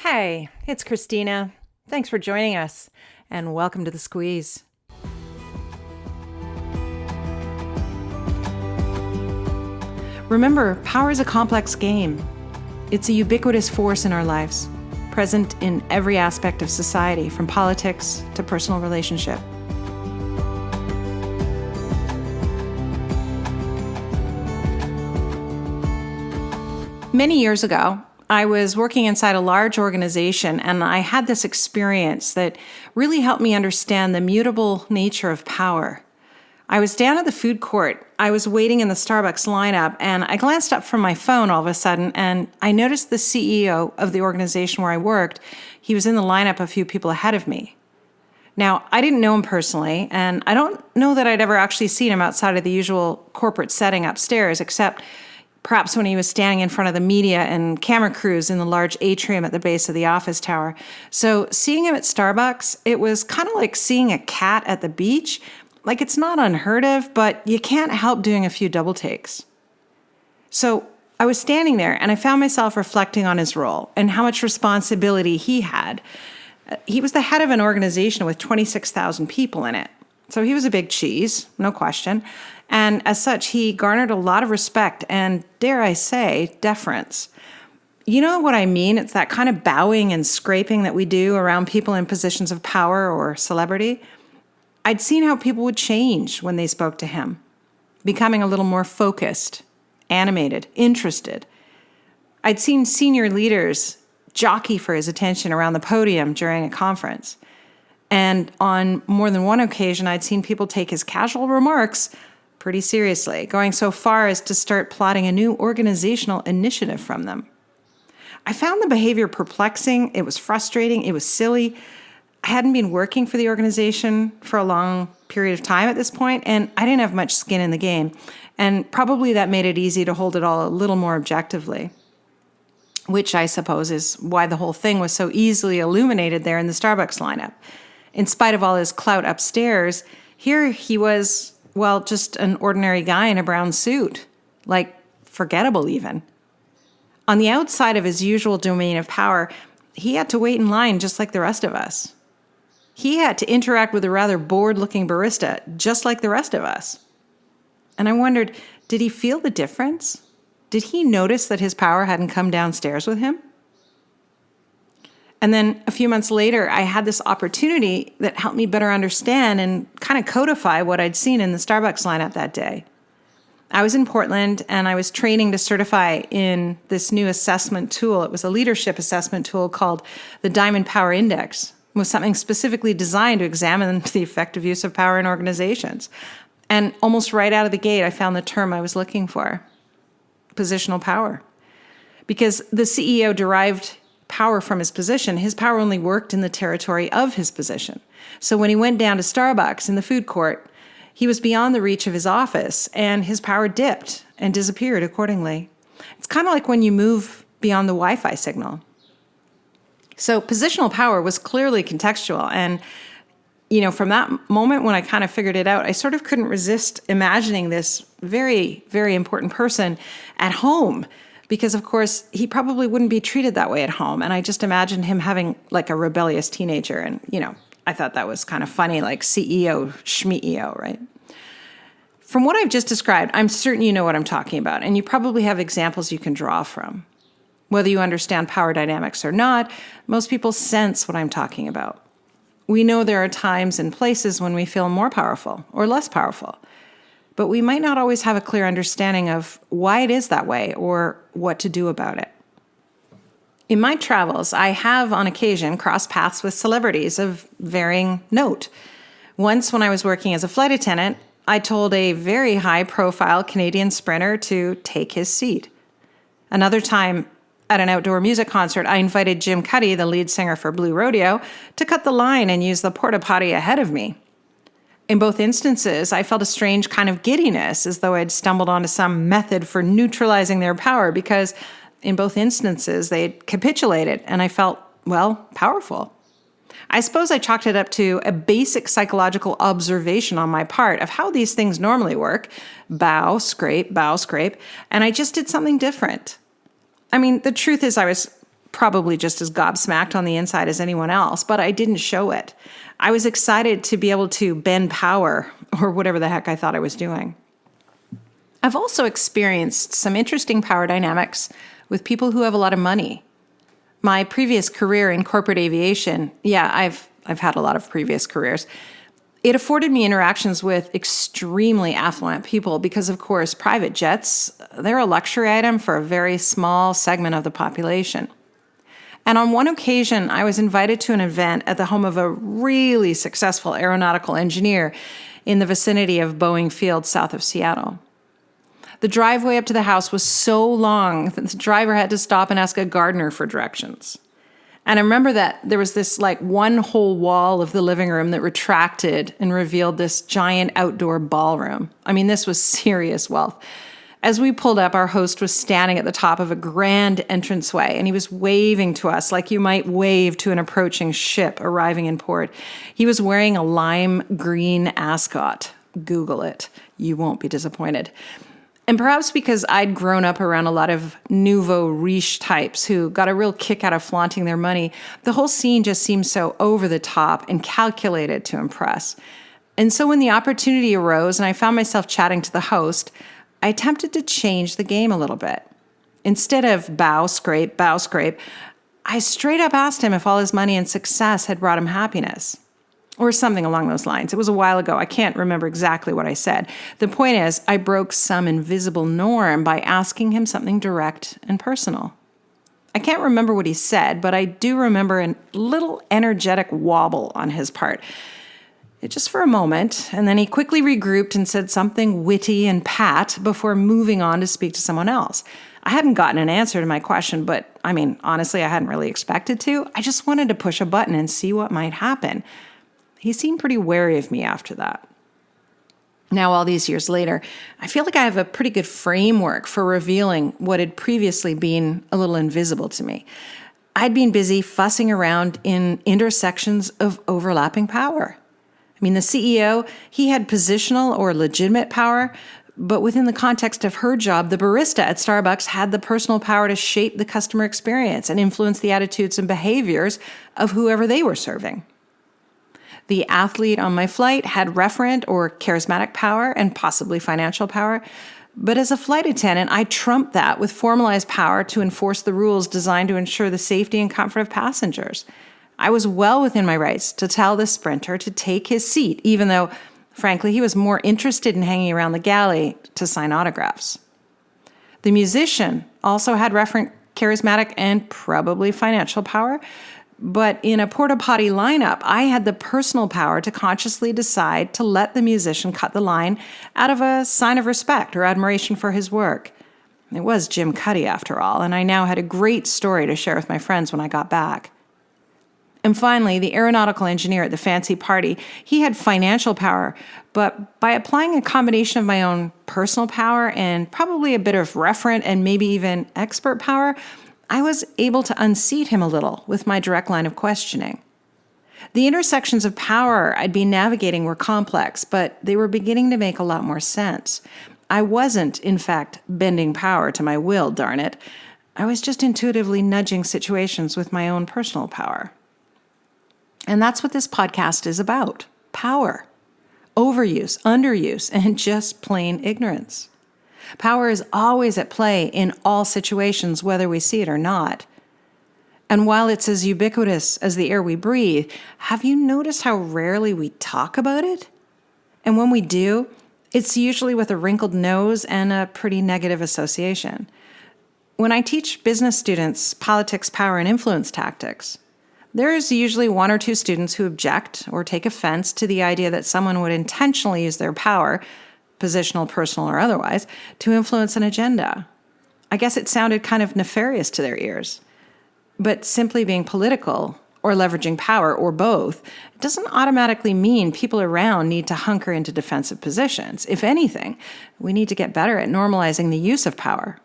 Hey, it's Christina. Thanks for joining us, and welcome to The Squeeze. Remember, power is a complex game. It's a ubiquitous force in our lives, present in every aspect of society, from politics to personal relationship. Many years ago, I was working inside a large organization, and I had this experience that really helped me understand the mutable nature of power. I was down at the food court. I was waiting in the Starbucks lineup, and I glanced up from my phone all of a sudden, and I noticed the CEO of the organization where I worked. He was in the lineup a few people ahead of me. Now, I didn't know him personally, and I don't know that I'd ever actually seen him outside of the usual corporate setting upstairs, except perhaps when he was standing in front of the media and camera crews in the large atrium at the base of the office tower. So seeing him at Starbucks, it was kind of like seeing a cat at the beach. Like, it's not unheard of, but you can't help doing a few double takes. So I was standing there and I found myself reflecting on his role and how much responsibility he had. He was the head of an organization with 26,000 people in it. So he was a big cheese, no question. And as such, he garnered a lot of respect and, dare I say, deference. You know what I mean? It's that kind of bowing and scraping that we do around people in positions of power or celebrity. I'd seen how people would change when they spoke to him, becoming a little more focused, animated, interested. I'd seen senior leaders jockey for his attention around the podium during a conference. And on more than one occasion, I'd seen people take his casual remarks pretty seriously, going so far as to start plotting a new organizational initiative from them. I found the behavior perplexing. It was frustrating. It was silly. I hadn't been working for the organization for a long period of time at this point, and I didn't have much skin in the game. And probably that made it easy to hold it all a little more objectively, which I suppose is why the whole thing was so easily illuminated there in the Starbucks lineup. In spite of all his clout upstairs, here he was, well, just an ordinary guy in a brown suit, like forgettable even. On the outside of his usual domain of power, he had to wait in line just like the rest of us. He had to interact with a rather bored-looking barista just like the rest of us. And I wondered, did he feel the difference? Did he notice that his power hadn't come downstairs with him? And then a few months later, I had this opportunity that helped me better understand and kind of codify what I'd seen in the Starbucks lineup that day. I was in Portland and I was training to certify in this new assessment tool. It was a leadership assessment tool called the Diamond Power Index. It was something specifically designed to examine the effective use of power in organizations. And almost right out of the gate, I found the term I was looking for: positional power. Because the CEO derived power from his position, his power only worked in the territory of his position. So when he went down to Starbucks in the food court, he was beyond the reach of his office, and his power dipped and disappeared accordingly. It's kind of like when you move beyond the Wi-Fi signal. So positional power was clearly contextual, and from that moment when I kind of figured it out, I sort of couldn't resist imagining this very, very important person at home. Because, of course, he probably wouldn't be treated that way at home. And I just imagined him having like a rebellious teenager. And, I thought that was kind of funny, like CEO, schmeeo, right? From what I've just described, I'm certain you know what I'm talking about. And you probably have examples you can draw from. Whether you understand power dynamics or not, most people sense what I'm talking about. We know there are times and places when we feel more powerful or less powerful. But we might not always have a clear understanding of why it is that way or what to do about it. In my travels, I have on occasion crossed paths with celebrities of varying note. Once when I was working as a flight attendant, I told a very high-profile Canadian sprinter to take his seat. Another time, at an outdoor music concert, I invited Jim Cuddy, the lead singer for Blue Rodeo, to cut the line and use the porta potty ahead of me. In both instances, I felt a strange kind of giddiness, as though I'd stumbled onto some method for neutralizing their power, because in both instances, they had capitulated, and I felt, powerful. I suppose I chalked it up to a basic psychological observation on my part of how these things normally work: bow, scrape, and I just did something different. I mean, the truth is I was probably just as gobsmacked on the inside as anyone else, but I didn't show it. I was excited to be able to bend power, or whatever the heck I thought I was doing. I've also experienced some interesting power dynamics with people who have a lot of money. My previous career in corporate aviation, I've had a lot of previous careers. It afforded me interactions with extremely affluent people because, of course, private jets, they're a luxury item for a very small segment of the population. And on one occasion, I was invited to an event at the home of a really successful aeronautical engineer in the vicinity of Boeing Field, south of Seattle. The driveway up to the house was so long that the driver had to stop and ask a gardener for directions. And I remember that there was this one whole wall of the living room that retracted and revealed this giant outdoor ballroom. I mean, this was serious wealth. As we pulled up, our host was standing at the top of a grand entranceway, and he was waving to us like you might wave to an approaching ship arriving in port. He was wearing a lime green ascot. Google it. You won't be disappointed. And perhaps because I'd grown up around a lot of nouveau riche types who got a real kick out of flaunting their money, the whole scene just seemed so over the top and calculated to impress. And so when the opportunity arose and I found myself chatting to the host, I attempted to change the game a little bit. Instead of bow, scrape, I straight up asked him if all his money and success had brought him happiness. Or something along those lines. It was a while ago. I can't remember exactly what I said. The point is, I broke some invisible norm by asking him something direct and personal. I can't remember what he said, but I do remember a little energetic wobble on his part. Just for a moment, and then he quickly regrouped and said something witty and pat before moving on to speak to someone else. I hadn't gotten an answer to my question, but honestly, I hadn't really expected to. I just wanted to push a button and see what might happen. He seemed pretty wary of me after that. Now, all these years later, I feel like I have a pretty good framework for revealing what had previously been a little invisible to me. I'd been busy fussing around in intersections of overlapping power. The CEO, he had positional or legitimate power, but within the context of her job, the barista at Starbucks had the personal power to shape the customer experience and influence the attitudes and behaviors of whoever they were serving. The athlete on my flight had referent or charismatic power and possibly financial power, but as a flight attendant, I trumped that with formalized power to enforce the rules designed to ensure the safety and comfort of passengers. I was well within my rights to tell the sprinter to take his seat, even though, frankly, he was more interested in hanging around the galley to sign autographs. The musician also had referent, charismatic, and probably financial power, but in a porta potty lineup, I had the personal power to consciously decide to let the musician cut the line out of a sign of respect or admiration for his work. It was Jim Cuddy, after all, and I now had a great story to share with my friends when I got back. And finally, the aeronautical engineer at the fancy party, he had financial power, but by applying a combination of my own personal power and probably a bit of referent and maybe even expert power, I was able to unseat him a little with my direct line of questioning. The intersections of power I'd been navigating were complex, but they were beginning to make a lot more sense. I wasn't, in fact, bending power to my will, darn it. I was just intuitively nudging situations with my own personal power. And that's what this podcast is about. Power. Overuse, underuse, and just plain ignorance. Power is always at play in all situations, whether we see it or not. And while it's as ubiquitous as the air we breathe, have you noticed how rarely we talk about it? And when we do, it's usually with a wrinkled nose and a pretty negative association. When I teach business students politics, power, and influence tactics, there's usually one or two students who object or take offense to the idea that someone would intentionally use their power, positional, personal, or otherwise, to influence an agenda. I guess it sounded kind of nefarious to their ears. But simply being political or leveraging power or both doesn't automatically mean people around need to hunker into defensive positions. If anything, we need to get better at normalizing the use of power.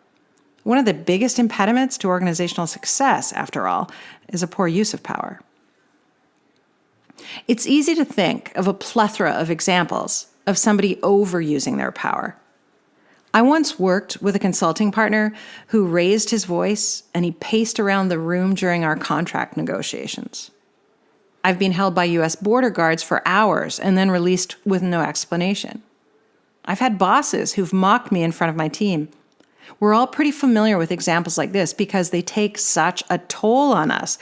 One of the biggest impediments to organizational success, after all, is a poor use of power. It's easy to think of a plethora of examples of somebody overusing their power. I once worked with a consulting partner who raised his voice and he paced around the room during our contract negotiations. I've been held by U.S. border guards for hours and then released with no explanation. I've had bosses who've mocked me in front of my team. We're all pretty familiar with examples like this because they take such a toll on us.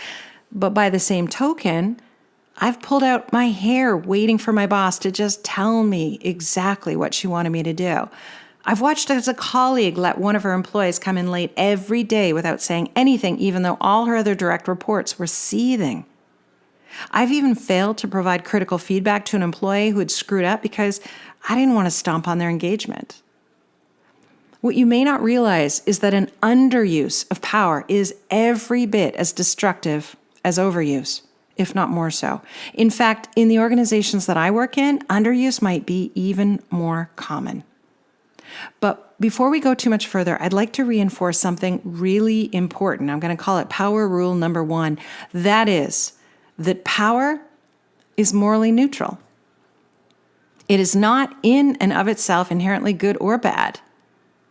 But by the same token, I've pulled out my hair waiting for my boss to just tell me exactly what she wanted me to do. I've watched as a colleague let one of her employees come in late every day without saying anything, even though all her other direct reports were seething. I've even failed to provide critical feedback to an employee who had screwed up because I didn't want to stomp on their engagement. What you may not realize is that an underuse of power is every bit as destructive as overuse, if not more so. In fact, in the organizations that I work in, underuse might be even more common. But before we go too much further, I'd like to reinforce something really important. I'm going to call it power rule number 1. That is that power is morally neutral. It is not in and of itself inherently good or bad.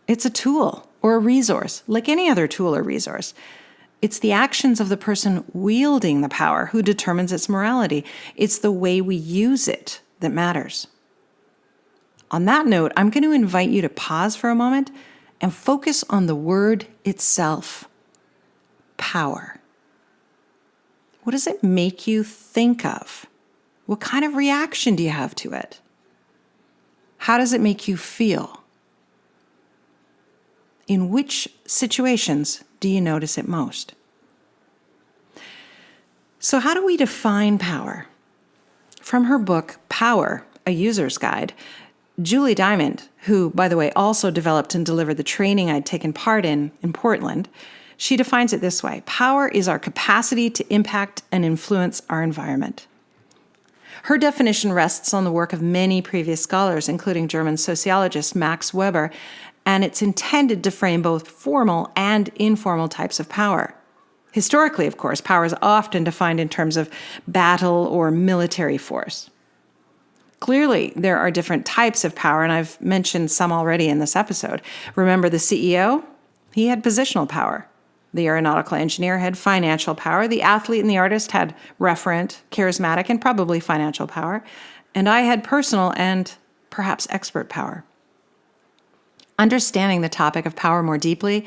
It's a tool or a resource, like any other tool or resource. It's the actions of the person wielding the power who determines its morality. It's the way we use it that matters. On that note, I'm going to invite you to pause for a moment and focus on the word itself, power. What does it make you think of? What kind of reaction do you have to it? How does it make you feel? In which situations do you notice it most? So how do we define power? From her book, Power, A User's Guide, Julie Diamond, who, by the way, also developed and delivered the training I'd taken part in Portland, she defines it this way: power is our capacity to impact and influence our environment. Her definition rests on the work of many previous scholars, including German sociologist Max Weber, and it's intended to frame both formal and informal types of power. Historically, of course, power is often defined in terms of battle or military force. Clearly, there are different types of power, and I've mentioned some already in this episode. Remember the CEO? He had positional power. The aeronautical engineer had financial power. The athlete and the artist had referent, charismatic, and probably financial power. And I had personal and perhaps expert power. Understanding the topic of power more deeply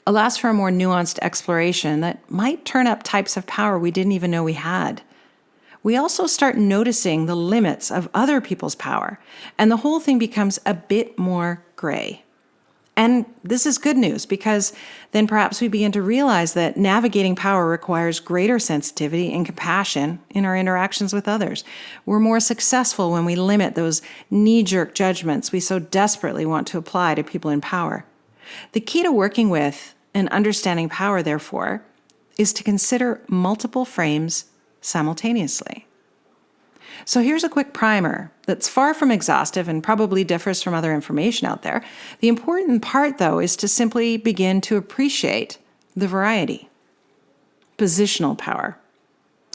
allows for a more nuanced exploration that might turn up types of power we didn't even know we had. We also start noticing the limits of other people's power, and the whole thing becomes a bit more gray. And this is good news because then perhaps we begin to realize that navigating power requires greater sensitivity and compassion in our interactions with others. We're more successful when we limit those knee-jerk judgments we so desperately want to apply to people in power. The key to working with and understanding power, therefore, is to consider multiple frames simultaneously. So here's a quick primer that's far from exhaustive and probably differs from other information out there. The important part, though, is to simply begin to appreciate the variety. Positional power,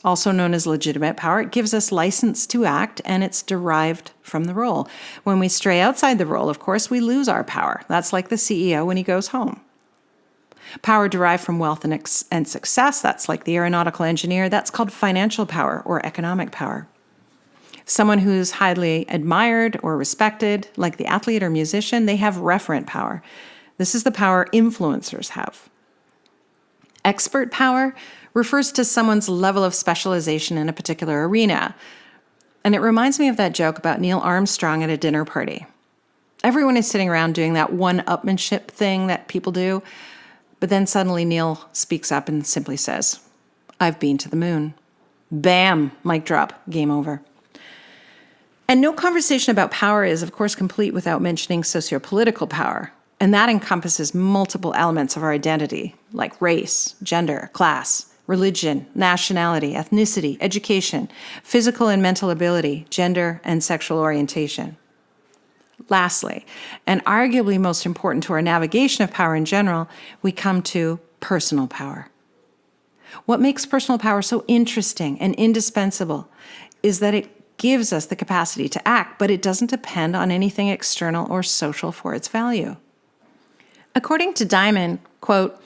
also known as legitimate power, it gives us license to act, and it's derived from the role. When we stray outside the role, of course, we lose our power. That's like the CEO when he goes home. Power derived from wealth and success, that's like the aeronautical engineer, that's called financial power or economic power. Someone who's highly admired or respected, like the athlete or musician, they have referent power. This is the power influencers have. Expert power refers to someone's level of specialization in a particular arena. And it reminds me of that joke about Neil Armstrong at a dinner party. Everyone is sitting around doing that one-upmanship thing that people do, but then suddenly Neil speaks up and simply says, "I've been to the moon." Bam, mic drop, game over. And no conversation about power is, of course, complete without mentioning sociopolitical power. And that encompasses multiple elements of our identity, like race, gender, class, religion, nationality, ethnicity, education, physical and mental ability, gender, and sexual orientation. Lastly, and arguably most important to our navigation of power in general, we come to personal power. What makes personal power so interesting and indispensable is that it gives us the capacity to act, but it doesn't depend on anything external or social for its value. According to Diamond, quote,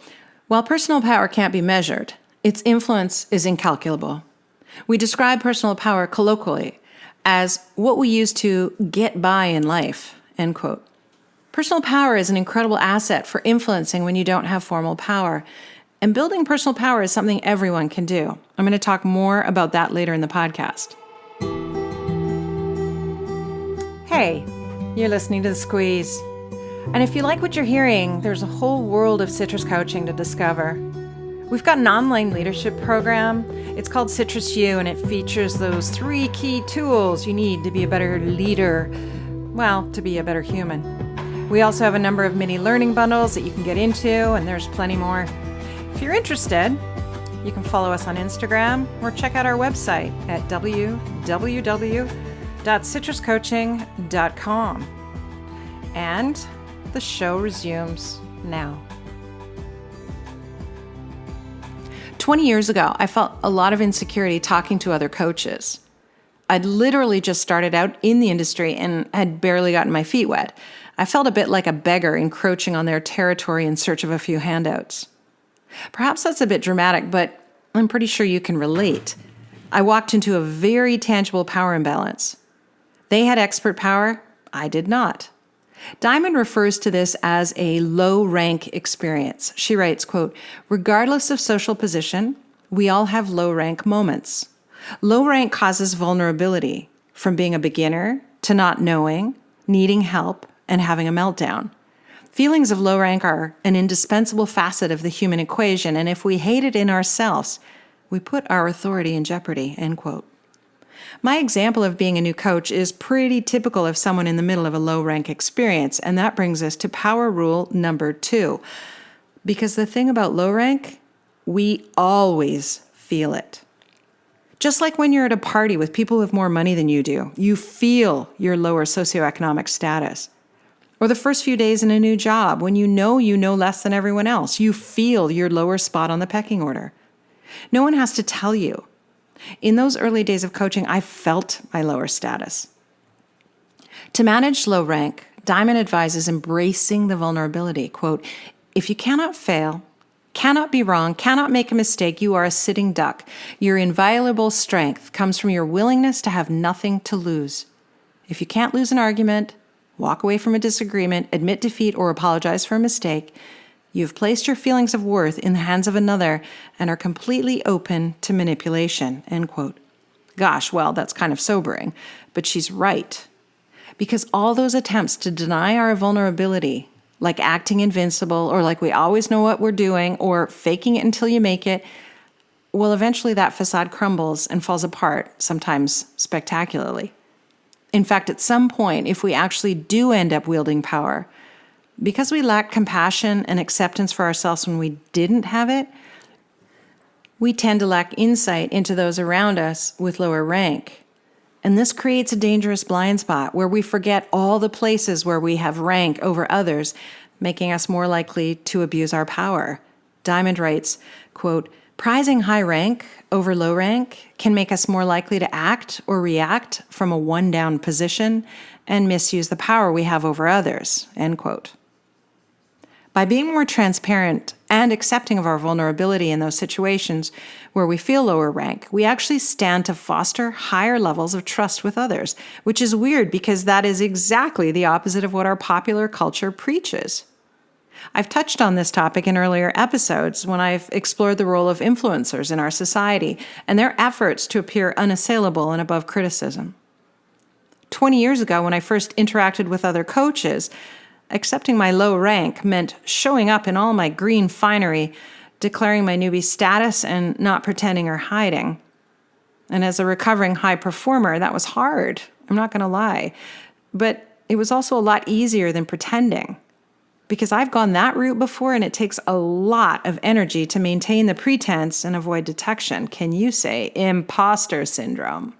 while personal power can't be measured, its influence is incalculable. We describe personal power colloquially as what we use to get by in life, end quote. Personal power is an incredible asset for influencing when you don't have formal power. And building personal power is something everyone can do. I'm going to talk more about that later in the podcast. Hey, you're listening to The Squeeze. And if you like what you're hearing, there's a whole world of citrus coaching to discover. We've got an online leadership program. It's called Citrus U, and it features those 3 key tools you need to be a better leader, well, to be a better human. We also have a number of mini learning bundles that you can get into, and there's plenty more. If you're interested, you can follow us on Instagram or check out our website at www.citruscoaching.com. And the show resumes now. 20 years ago, I felt a lot of insecurity talking to other coaches. I'd literally just started out in the industry and had barely gotten my feet wet. I felt a bit like a beggar encroaching on their territory in search of a few handouts. Perhaps that's a bit dramatic, but I'm pretty sure you can relate. I walked into a very tangible power imbalance. They had expert power, I did not. Diamond refers to this as a low-rank experience. She writes, quote, regardless of social position, we all have low-rank moments. Low rank causes vulnerability, from being a beginner to not knowing, needing help, and having a meltdown. Feelings of low rank are an indispensable facet of the human equation, and if we hate it in ourselves, we put our authority in jeopardy, end quote. My example of being a new coach is pretty typical of someone in the middle of a low-rank experience, and that brings us to power rule number 2. Because the thing about low rank, we always feel it. Just like when you're at a party with people who have more money than you do, you feel your lower socioeconomic status. Or the first few days in a new job, when you know less than everyone else, you feel your lower spot on the pecking order. No one has to tell you. In those early days of coaching, I felt my lower status. To manage low rank, Diamond advises embracing the vulnerability. Quote, if you cannot fail, cannot be wrong, cannot make a mistake, you are a sitting duck. Your inviolable strength comes from your willingness to have nothing to lose. If you can't lose an argument, walk away from a disagreement, admit defeat, or apologize for a mistake, you've placed your feelings of worth in the hands of another and are completely open to manipulation, end quote. Gosh, well, that's kind of sobering, but she's right. Because all those attempts to deny our vulnerability, like acting invincible or like we always know what we're doing or faking it until you make it, well, eventually that facade crumbles and falls apart, sometimes spectacularly. In fact, at some point, if we actually do end up wielding power, because we lack compassion and acceptance for ourselves when we didn't have it, we tend to lack insight into those around us with lower rank. And this creates a dangerous blind spot where we forget all the places where we have rank over others, making us more likely to abuse our power. Diamond writes, quote, prizing high rank over low rank can make us more likely to act or react from a one-down position and misuse the power we have over others, end quote. By being more transparent and accepting of our vulnerability in those situations where we feel lower rank, we actually stand to foster higher levels of trust with others, which is weird because that is exactly the opposite of what our popular culture preaches. I've touched on this topic in earlier episodes when I've explored the role of influencers in our society and their efforts to appear unassailable and above criticism. 20 years ago, when I first interacted with other coaches, accepting my low rank meant showing up in all my green finery, declaring my newbie status, and not pretending or hiding. And as a recovering high performer, that was hard, I'm not going to lie. But it was also a lot easier than pretending, because I've gone that route before and it takes a lot of energy to maintain the pretense and avoid detection. Can you say imposter syndrome?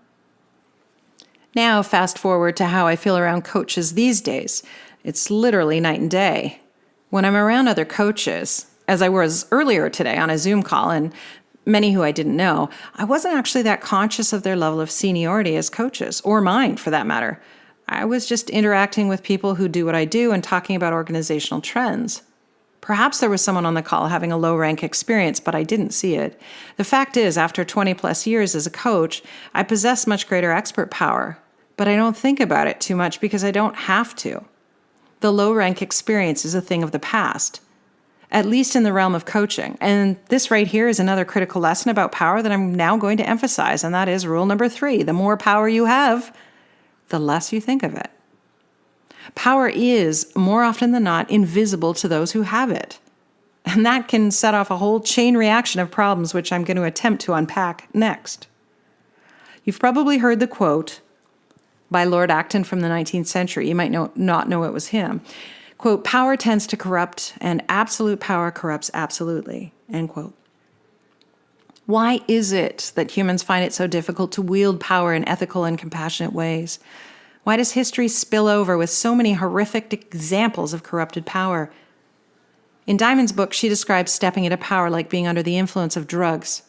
Now, fast forward to how I feel around coaches these days. It's literally night and day. When I'm around other coaches, as I was earlier today on a Zoom call, and many who I didn't know, I wasn't actually that conscious of their level of seniority as coaches, or mine for that matter. I was just interacting with people who do what I do and talking about organizational trends. Perhaps there was someone on the call having a low-rank experience, but I didn't see it. The fact is, after 20-plus years as a coach, I possess much greater expert power, but I don't think about it too much because I don't have to. The low-rank experience is a thing of the past, at least in the realm of coaching. And this right here is another critical lesson about power that I'm now going to emphasize, and that is rule number 3. The more power you have, the less you think of it. Power is, more often than not, invisible to those who have it. And that can set off a whole chain reaction of problems, which I'm going to attempt to unpack next. You've probably heard the quote by Lord Acton from the 19th century. You might not know it was him. Quote, "Power tends to corrupt, and absolute power corrupts absolutely." End quote. Why is it that humans find it so difficult to wield power in ethical and compassionate ways? Why does history spill over with so many horrific examples of corrupted power? In Diamond's book, she describes stepping into power like being under the influence of drugs.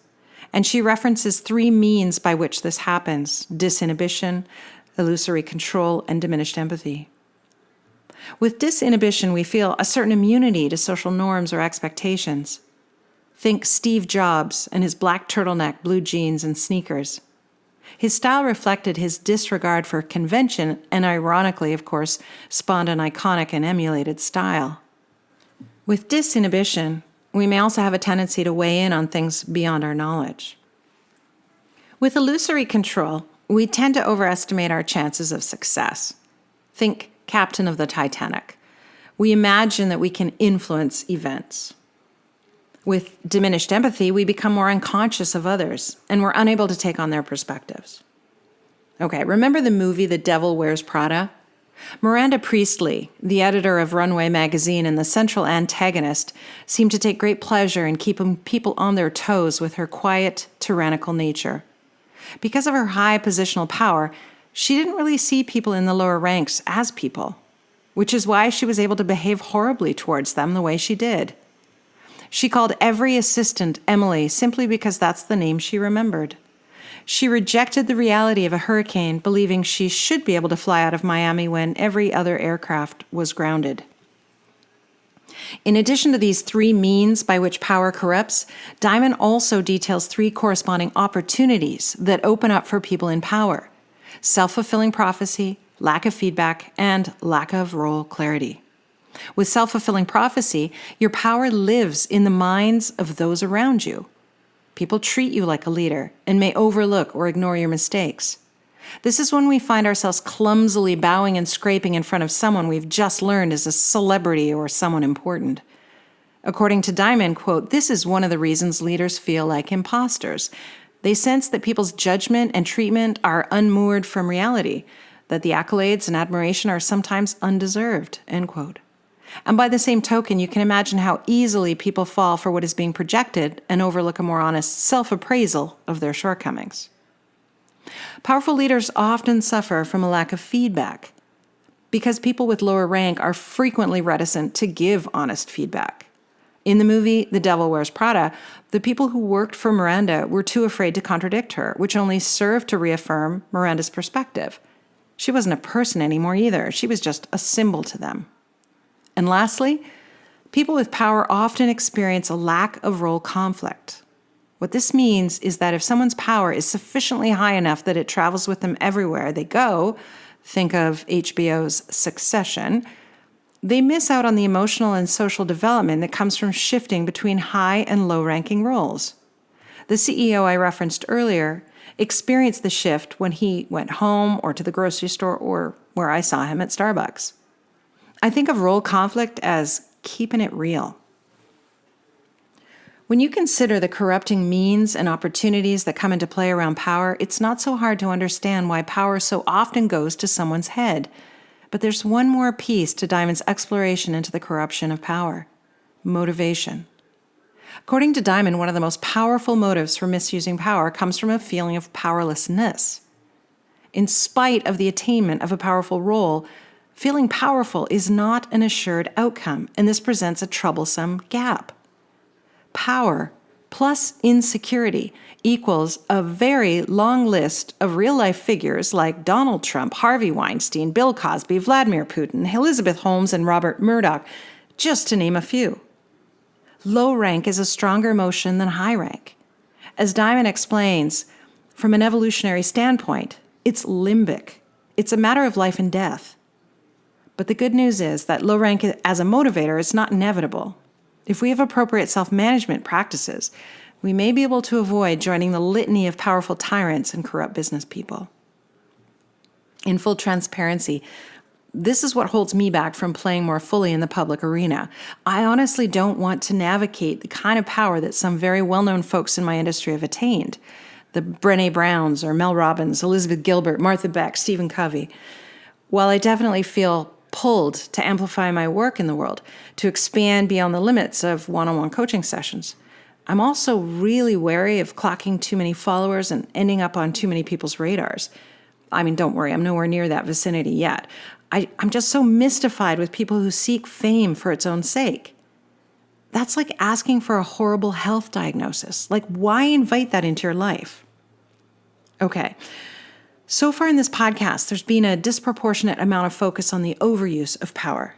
And she references 3 means by which this happens: disinhibition, illusory control, and diminished empathy. With disinhibition, we feel a certain immunity to social norms or expectations. Think Steve Jobs and his black turtleneck, blue jeans, and sneakers. His style reflected his disregard for convention and, ironically, of course, spawned an iconic and emulated style. With disinhibition, we may also have a tendency to weigh in on things beyond our knowledge. With illusory control, we tend to overestimate our chances of success. Think Captain of the Titanic. We imagine that we can influence events. With diminished empathy, we become more unconscious of others, and we're unable to take on their perspectives. Okay, remember the movie The Devil Wears Prada? Miranda Priestley, the editor of Runway magazine and the central antagonist, seemed to take great pleasure in keeping people on their toes with her quiet, tyrannical nature. Because of her high positional power, she didn't really see people in the lower ranks as people, which is why she was able to behave horribly towards them the way she did. She called every assistant Emily simply because that's the name she remembered. She rejected the reality of a hurricane, believing she should be able to fly out of Miami when every other aircraft was grounded. In addition to these 3 means by which power corrupts, Diamond also details 3 corresponding opportunities that open up for people in power: self-fulfilling prophecy, lack of feedback, and lack of role clarity. With self-fulfilling prophecy, your power lives in the minds of those around you. People treat you like a leader and may overlook or ignore your mistakes. This is when we find ourselves clumsily bowing and scraping in front of someone we've just learned is a celebrity or someone important. According to Diamond, quote, "This is one of the reasons leaders feel like imposters. They sense that people's judgment and treatment are unmoored from reality, that the accolades and admiration are sometimes undeserved," end quote. And by the same token, you can imagine how easily people fall for what is being projected and overlook a more honest self-appraisal of their shortcomings. Powerful leaders often suffer from a lack of feedback because people with lower rank are frequently reticent to give honest feedback. In the movie The Devil Wears Prada, the people who worked for Miranda were too afraid to contradict her, which only served to reaffirm Miranda's perspective. She wasn't a person anymore either. She was just a symbol to them. And lastly, people with power often experience a lack of role conflict. What this means is that if someone's power is sufficiently high enough that it travels with them everywhere they go, think of HBO's Succession, they miss out on the emotional and social development that comes from shifting between high and low-ranking roles. The CEO I referenced earlier experienced the shift when he went home or to the grocery store or where I saw him at Starbucks. I think of role conflict as keeping it real. When you consider the corrupting means and opportunities that come into play around power, it's not so hard to understand why power so often goes to someone's head. But there's one more piece to Diamond's exploration into the corruption of power: motivation. According to Diamond, one of the most powerful motives for misusing power comes from a feeling of powerlessness. In spite of the attainment of a powerful role, feeling powerful is not an assured outcome, and this presents a troublesome gap. Power plus insecurity equals a very long list of real-life figures like Donald Trump, Harvey Weinstein, Bill Cosby, Vladimir Putin, Elizabeth Holmes, and Robert Murdoch, just to name a few. Low rank is a stronger emotion than high rank. As Diamond explains, from an evolutionary standpoint, it's limbic. It's a matter of life and death. But the good news is that low rank as a motivator is not inevitable. If we have appropriate self-management practices, we may be able to avoid joining the litany of powerful tyrants and corrupt business people. In full transparency, this is what holds me back from playing more fully in the public arena. I honestly don't want to navigate the kind of power that some very well-known folks in my industry have attained. The Brené Browns or Mel Robbins, Elizabeth Gilbert, Martha Beck, Stephen Covey. While I definitely feel pulled to amplify my work in the world, to expand beyond the limits of one-on-one coaching sessions, I'm also really wary of clocking too many followers and ending up on too many people's radars. I mean, don't worry, I'm nowhere near that vicinity yet. I'm just so mystified with people who seek fame for its own sake. That's like asking for a horrible health diagnosis. Like, why invite that into your life? Okay, so far in this podcast, there's been a disproportionate amount of focus on the overuse of power.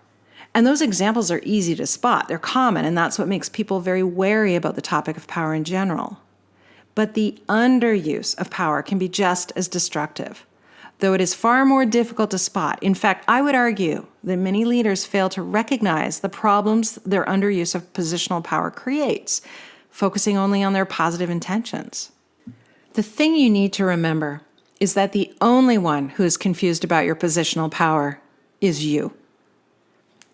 And those examples are easy to spot. They're common, and that's what makes people very wary about the topic of power in general. But the underuse of power can be just as destructive, though it is far more difficult to spot. In fact, I would argue that many leaders fail to recognize the problems their underuse of positional power creates, focusing only on their positive intentions. The thing you need to remember is that the only one who is confused about your positional power is you.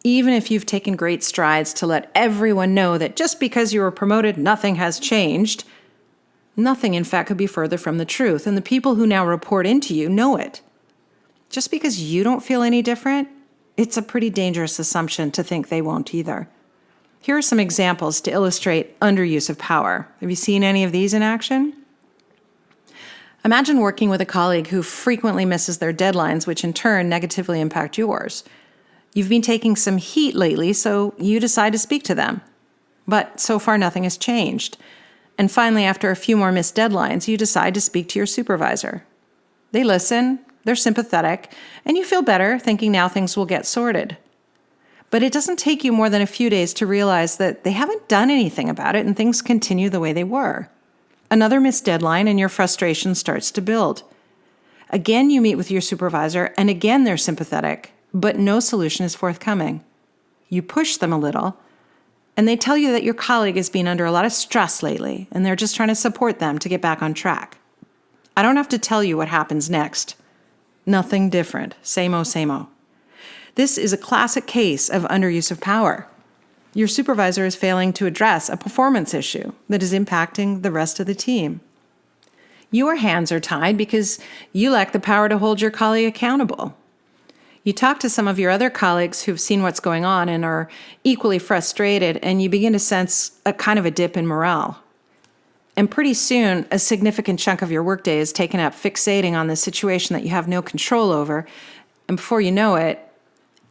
Even if you've taken great strides to let everyone know that just because you were promoted, nothing has changed, nothing, in fact, could be further from the truth, and the people who now report into you know it. Just because you don't feel any different, it's a pretty dangerous assumption to think they won't either. Here are some examples to illustrate underuse of power. Have you seen any of these in action? Imagine working with a colleague who frequently misses their deadlines, which in turn negatively impact yours. You've been taking some heat lately, so you decide to speak to them. But so far, nothing has changed. And finally, after a few more missed deadlines, you decide to speak to your supervisor. They listen, they're sympathetic, and you feel better thinking now things will get sorted. But it doesn't take you more than a few days to realize that they haven't done anything about it and things continue the way they were. Another missed deadline and your frustration starts to build. Again, you meet with your supervisor, and again they're sympathetic, but no solution is forthcoming. You push them a little, and they tell you that your colleague has been under a lot of stress lately, and they're just trying to support them to get back on track. I don't have to tell you what happens next. Nothing different. Same-o, same-o. This is a classic case of underuse of power. Your supervisor is failing to address a performance issue that is impacting the rest of the team. Your hands are tied because you lack the power to hold your colleague accountable. You talk to some of your other colleagues who've seen what's going on and are equally frustrated, and you begin to sense a kind of a dip in morale. And pretty soon, a significant chunk of your workday is taken up fixating on the situation that you have no control over, and before you know it,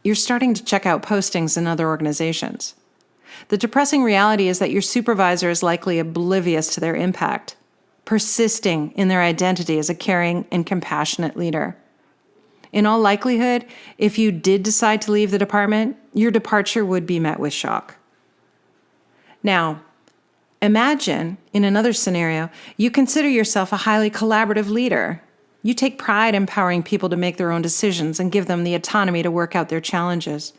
you're starting to check out postings in other organizations. The depressing reality is that your supervisor is likely oblivious to their impact, persisting in their identity as a caring and compassionate leader. In all likelihood, if you did decide to leave the department, your departure would be met with shock. Now, imagine, in another scenario, you consider yourself a highly collaborative leader. You take pride in empowering people to make their own decisions and give them the autonomy to work out their challenges.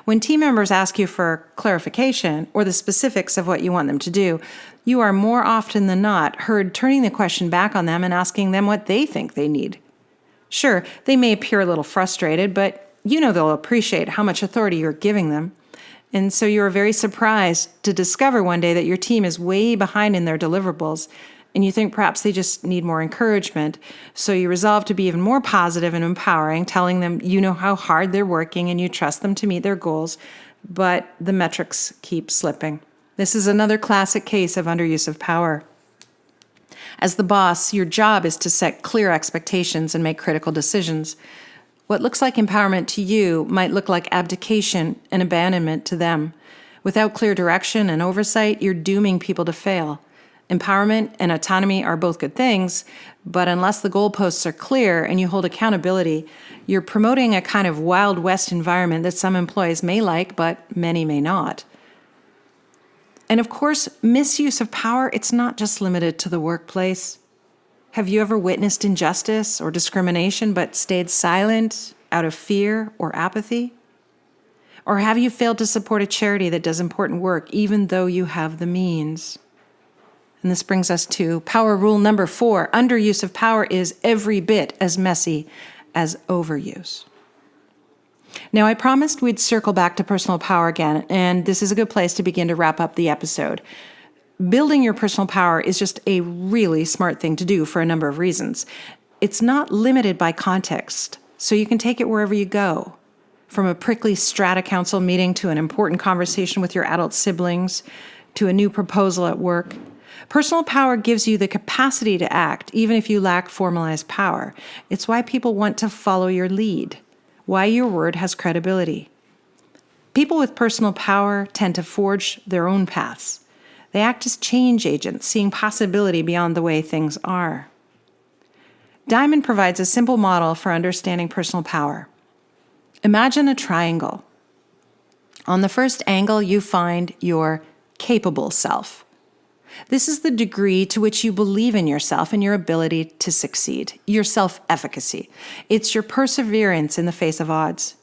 When team members ask you for clarification or the specifics of what you want them to do, you are more often than not heard turning the question back on them and asking them what they think they need. Sure, they may appear a little frustrated, but you know they'll appreciate how much authority you're giving them. And so you are very surprised to discover one day that your team is way behind in their deliverables, and you think perhaps they just need more encouragement. So you resolve to be even more positive and empowering, telling them you know how hard they're working and you trust them to meet their goals, but the metrics keep slipping. This is another classic case of underuse of power. As the boss, your job is to set clear expectations and make critical decisions. What looks like empowerment to you might look like abdication and abandonment to them. Without clear direction and oversight, you're dooming people to fail. Empowerment and autonomy are both good things, but unless the goalposts are clear and you hold accountability, you're promoting a kind of Wild West environment that some employees may like, but many may not. And of course, misuse of power, it's not just limited to the workplace. Have you ever witnessed injustice or discrimination but stayed silent out of fear or apathy? Or have you failed to support a charity that does important work even though you have the means? And this brings us to power rule number 4. Underuse of power is every bit as messy as overuse. Now, I promised we'd circle back to personal power again, and this is a good place to begin to wrap up the episode. Building your personal power is just a really smart thing to do for a number of reasons. It's not limited by context, so you can take it wherever you go. From a prickly strata council meeting to an important conversation with your adult siblings to a new proposal at work. Personal power gives you the capacity to act, even if you lack formalized power. It's why people want to follow your lead, why your word has credibility. People with personal power tend to forge their own paths. They act as change agents, seeing possibility beyond the way things are. Diamond provides a simple model for understanding personal power. Imagine a triangle. On the first angle, you find your capable self. This is the degree to which you believe in yourself and your ability to succeed, your self-efficacy. It's your perseverance in the face of odds.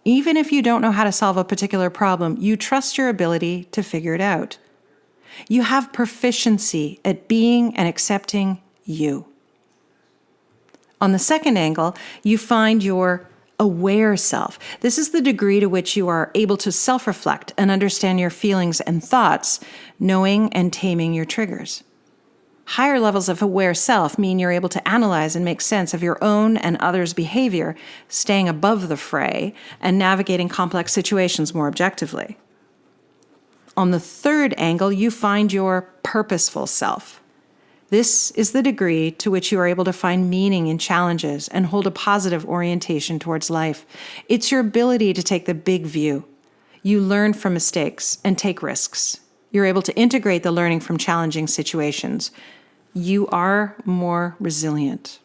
Even if you don't know how to solve a particular problem, you trust your ability to figure it out. You have proficiency at being and accepting you. On the second angle, you find your aware self. This is the degree to which you are able to self-reflect and understand your feelings and thoughts, knowing and taming your triggers. Higher levels of aware self mean you're able to analyze and make sense of your own and others' behavior, staying above the fray and navigating complex situations more objectively. On the third angle, you find your purposeful self. This is the degree to which you are able to find meaning in challenges and hold a positive orientation towards life. It's your ability to take the big view. You learn from mistakes and take risks. You're able to integrate the learning from challenging situations. You are more resilient.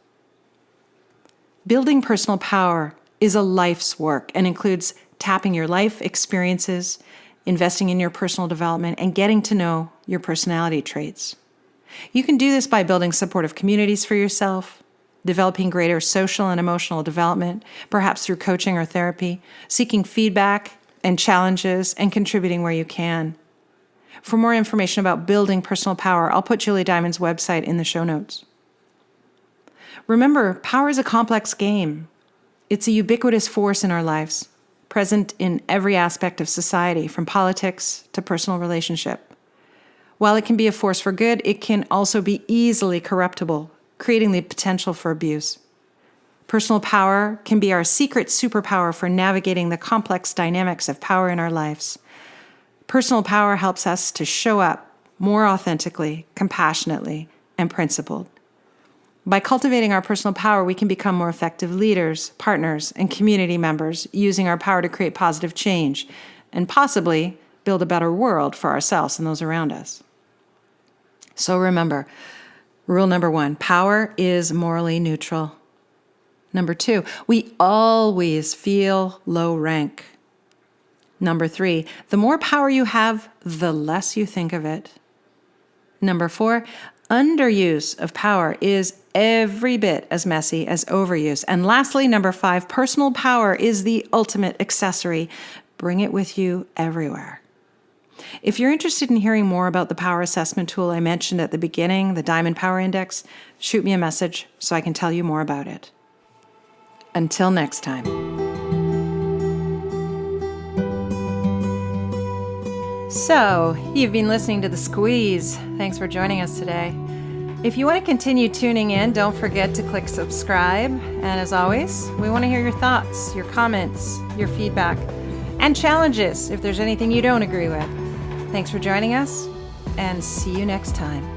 Building personal power is a life's work and includes tapping your life experiences, investing in your personal development, and getting to know your personality traits. You can do this by building supportive communities for yourself, developing greater social and emotional development, perhaps through coaching or therapy, seeking feedback and challenges, and contributing where you can. For more information about building personal power, I'll put Julie Diamond's website in the show notes. Remember, power is a complex game. It's a ubiquitous force in our lives, present in every aspect of society, from politics to personal relationship. While it can be a force for good, it can also be easily corruptible, creating the potential for abuse. Personal power can be our secret superpower for navigating the complex dynamics of power in our lives. Personal power helps us to show up more authentically, compassionately, and principled. By cultivating our personal power, we can become more effective leaders, partners, and community members, using our power to create positive change and possibly build a better world for ourselves and those around us. So remember, rule number 1, power is morally neutral. Number 2, we always feel low rank. Number 3, the more power you have, the less you think of it. Number 4, underuse of power is every bit as messy as overuse. And lastly, number 5, personal power is the ultimate accessory. Bring it with you everywhere. If you're interested in hearing more about the power assessment tool I mentioned at the beginning, the Diamond Power Index, shoot me a message so I can tell you more about it. Until next time. So, you've been listening to The Squeeze. Thanks for joining us today. If you want to continue tuning in, don't forget to click subscribe. And as always, we want to hear your thoughts, your comments, your feedback, and challenges if there's anything you don't agree with. Thanks for joining us, and see you next time.